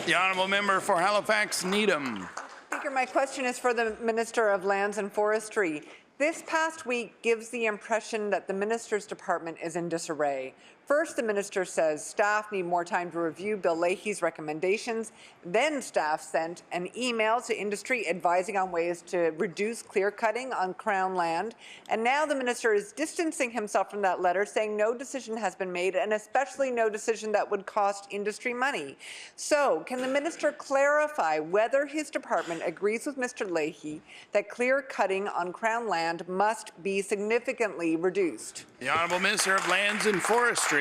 The honourable member for Halifax Needham. Speaker, my question is for the Minister of Lands and Forestry. This past week gives the impression that the Minister's department is in disarray. First, the Minister says staff need more time to review Bill Leahy's recommendations. Then staff sent an email to industry advising on ways to reduce clear-cutting on Crown land. And now the Minister is distancing himself from that letter, saying no decision has been made, and especially no decision that would cost industry money. So, can the Minister clarify whether his department agrees with Mr. Leahy that clear-cutting on Crown land must be significantly reduced? The Honourable Minister of Lands and Forestry.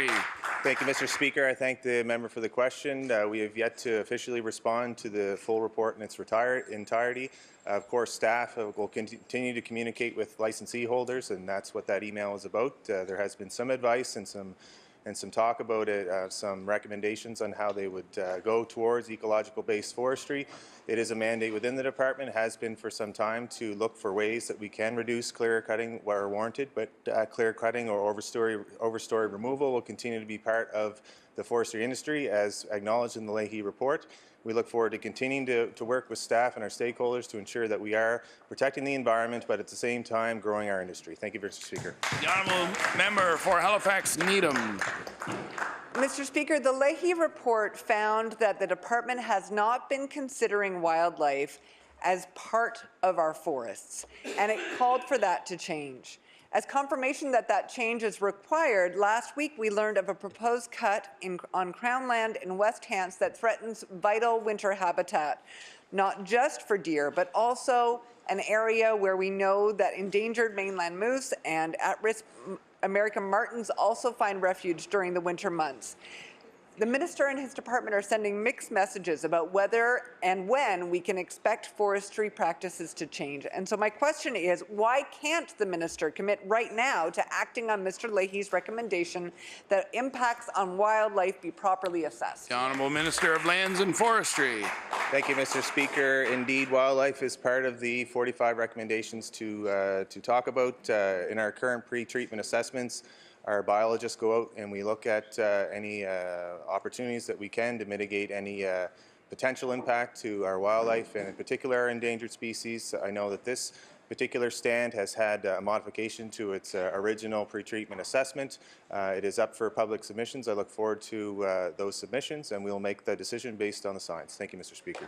Thank you, Mr. Speaker. I thank the member for the question. We have yet to officially respond to the full report in its entirety. Of course, staff will continue to communicate with licensee holders, and that's what that email is about. There has been some advice and some talk about it, some recommendations on how they would go towards ecological-based forestry. It is a mandate within the department, has been for some time, to look for ways that we can reduce clear cutting where warranted, but clear cutting or overstory removal will continue to be part of the forestry industry, as acknowledged in the Leahy report. We look forward to continuing to work with staff and our stakeholders to ensure that we are protecting the environment, but at the same time growing our industry. Thank you, Mr. Speaker. The honourable member for Halifax Needham. Mr. Speaker, the Leahy report found that the department has not been considering wildlife as part of our forests, and it called for that to change. As confirmation that that change is required, last week we learned of a proposed cut on Crown land in West Hants that threatens vital winter habitat, not just for deer, but also an area where we know that endangered mainland moose and at-risk American martens also find refuge during the winter months. The Minister and his department are sending mixed messages about whether and when we can expect forestry practices to change. And so my question is, why can't the Minister commit right now to acting on Mr. Leahy's recommendation that impacts on wildlife be properly assessed? The Honourable Minister of Lands and Forestry. Thank you, Mr. Speaker. Indeed, wildlife is part of the 45 recommendations to talk about in our current pre-treatment assessments. Our biologists go out and we look at any opportunities that we can to mitigate any potential impact to our wildlife, and in particular our endangered species. I know that this particular stand has had a modification to its original pre-treatment assessment. It is up for public submissions. I look forward to those submissions, and we'll make the decision based on the science. Thank you, Mr. Speaker.